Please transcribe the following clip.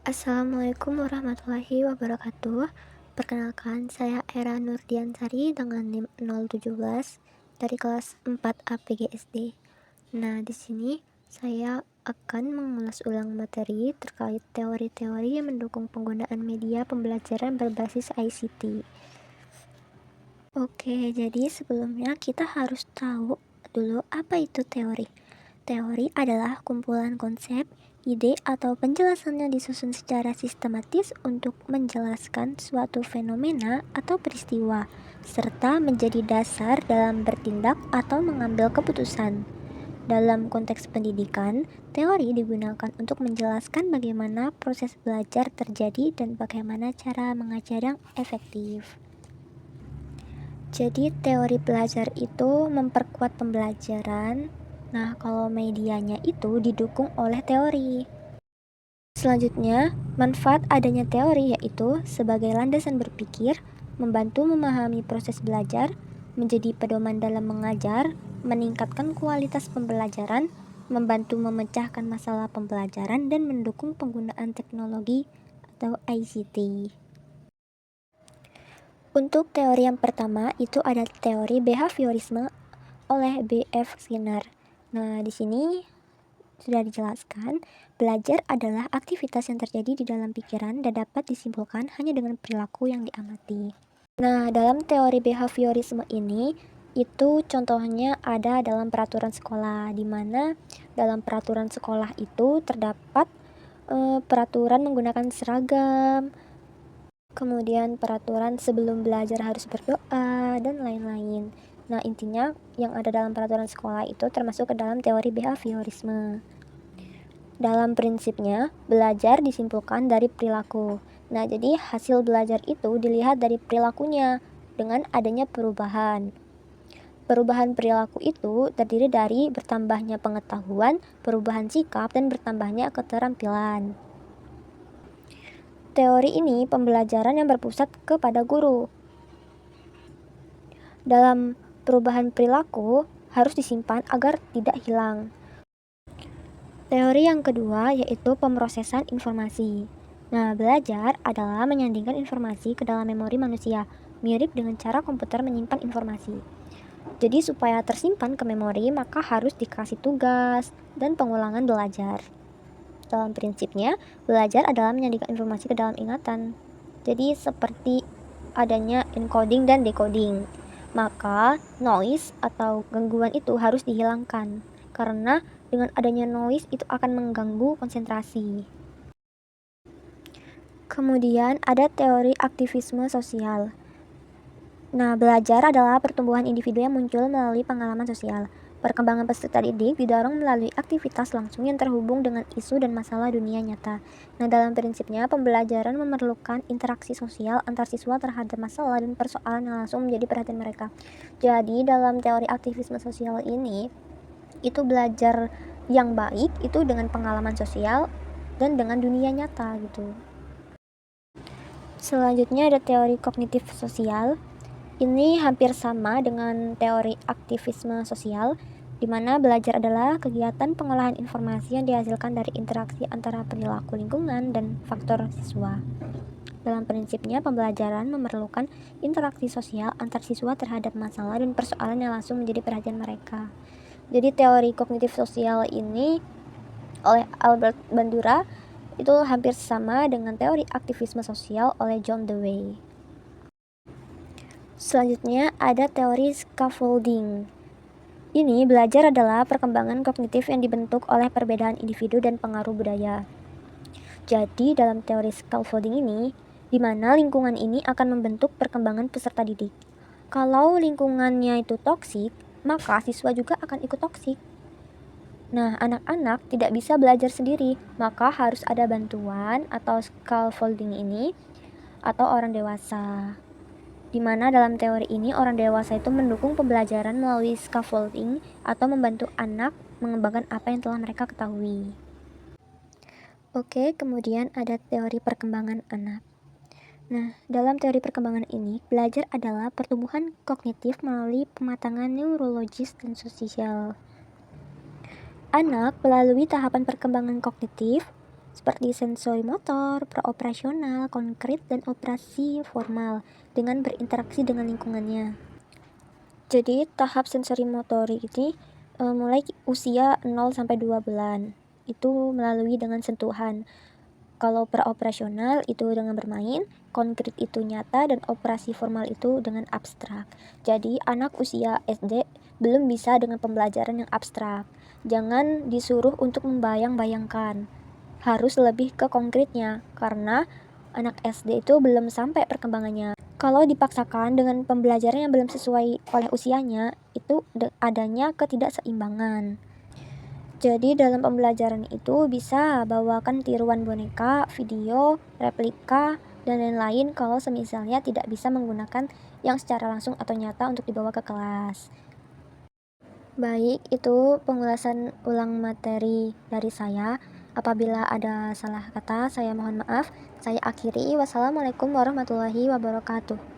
Assalamualaikum warahmatullahi wabarakatuh. Perkenalkan, saya Era Nurdiansari dengan NIM 017 dari kelas 4 APGSD. Nah, di sini saya akan mengulas ulang materi terkait teori-teori yang mendukung penggunaan media pembelajaran berbasis ICT. Oke, jadi sebelumnya kita harus tahu dulu apa itu teori. Teori adalah kumpulan konsep, ide, atau penjelasannya disusun secara sistematis untuk menjelaskan suatu fenomena atau peristiwa, serta menjadi dasar dalam bertindak atau mengambil keputusan. Dalam konteks pendidikan, teori digunakan untuk menjelaskan bagaimana proses belajar terjadi dan bagaimana cara mengajar yang efektif. Jadi teori belajar itu memperkuat pembelajaran. Nah, kalau medianya itu didukung oleh teori. Selanjutnya, manfaat adanya teori yaitu sebagai landasan berpikir, membantu memahami proses belajar, menjadi pedoman dalam mengajar, meningkatkan kualitas pembelajaran, membantu memecahkan masalah pembelajaran, dan mendukung penggunaan teknologi atau ICT. Untuk teori yang pertama itu ada teori behaviorisme oleh B.F. Skinner. Nah, di sini sudah dijelaskan, belajar adalah aktivitas yang terjadi di dalam pikiran dan dapat disimpulkan hanya dengan perilaku yang diamati. Nah, dalam teori behaviorisme ini, itu contohnya ada dalam peraturan sekolah, di mana dalam peraturan sekolah itu terdapat peraturan menggunakan seragam, kemudian peraturan sebelum belajar harus berdoa, dan lain-lain. Nah, intinya yang ada dalam peraturan sekolah itu termasuk ke dalam teori behaviorisme. Dalam prinsipnya, belajar disimpulkan dari perilaku. Nah, jadi hasil belajar itu dilihat dari perilakunya dengan adanya perubahan. Perubahan perilaku itu terdiri dari bertambahnya pengetahuan, perubahan sikap, dan bertambahnya keterampilan. Teori ini pembelajaran yang berpusat kepada guru. Dalam perubahan perilaku harus disimpan agar tidak hilang. Teori yang kedua yaitu pemrosesan informasi. Nah, belajar adalah menyandingkan informasi ke dalam memori manusia, mirip dengan cara komputer menyimpan informasi. Jadi supaya tersimpan ke memori, maka harus dikasih tugas dan pengulangan belajar. Dalam prinsipnya, belajar adalah menyandingkan informasi ke dalam ingatan. Jadi seperti adanya encoding dan decoding. Maka noise atau gangguan itu harus dihilangkan. Karena dengan adanya noise itu akan mengganggu konsentrasi. Kemudian ada teori aktivisme sosial. Nah, belajar adalah pertumbuhan individu yang muncul melalui pengalaman sosial. Perkembangan peserta didik didorong melalui aktivitas langsung yang terhubung dengan isu dan masalah dunia nyata. Nah, dalam prinsipnya, pembelajaran memerlukan interaksi sosial antar siswa terhadap masalah dan persoalan yang langsung menjadi perhatian mereka. Jadi, dalam teori aktivisme sosial ini, itu belajar yang baik itu dengan pengalaman sosial dan dengan dunia nyata gitu. Selanjutnya ada teori kognitif sosial. Ini hampir sama dengan teori aktivisme sosial, di mana belajar adalah kegiatan pengolahan informasi yang dihasilkan dari interaksi antara perilaku lingkungan dan faktor siswa. Dalam prinsipnya, pembelajaran memerlukan interaksi sosial antar siswa terhadap masalah dan persoalan yang langsung menjadi perhatian mereka. Jadi teori kognitif sosial ini oleh Albert Bandura itu hampir sama dengan teori aktivisme sosial oleh John Dewey. Selanjutnya ada teori scaffolding. Ini belajar adalah perkembangan kognitif yang dibentuk oleh perbedaan individu dan pengaruh budaya. Jadi dalam teori scaffolding ini, di mana lingkungan ini akan membentuk perkembangan peserta didik. Kalau lingkungannya itu toksik, maka siswa juga akan ikut toksik. Nah, anak-anak tidak bisa belajar sendiri, maka harus ada bantuan atau scaffolding ini atau orang dewasa. Di mana dalam teori ini orang dewasa itu mendukung pembelajaran melalui scaffolding atau membantu anak mengembangkan apa yang telah mereka ketahui. Oke, kemudian ada teori perkembangan anak. Nah, dalam teori perkembangan ini, belajar adalah pertumbuhan kognitif melalui pematangan neurologis dan sosial. Anak melalui tahapan perkembangan kognitif seperti sensori motor, praoperasional, konkret, dan operasi formal dengan berinteraksi dengan lingkungannya. Jadi tahap sensori motorik ini mulai usia 0-2 bulan. Itu melalui dengan sentuhan. Kalau praoperasional itu dengan bermain, konkret itu nyata, dan operasi formal itu dengan abstrak. Jadi anak usia SD belum bisa dengan pembelajaran yang abstrak. Jangan disuruh untuk membayang-bayangkan. Harus lebih ke konkretnya, karena anak SD itu belum sampai perkembangannya. Kalau dipaksakan dengan pembelajaran yang belum sesuai oleh usianya, itu adanya ketidakseimbangan. Jadi dalam pembelajaran itu bisa bawakan tiruan boneka, video, replika, dan lain-lain kalau semisalnya tidak bisa menggunakan yang secara langsung atau nyata untuk dibawa ke kelas. Baik, itu pengulasan ulang materi dari saya. Apabila ada salah kata, saya mohon maaf. Saya akhiri. Wassalamualaikum warahmatullahi wabarakatuh.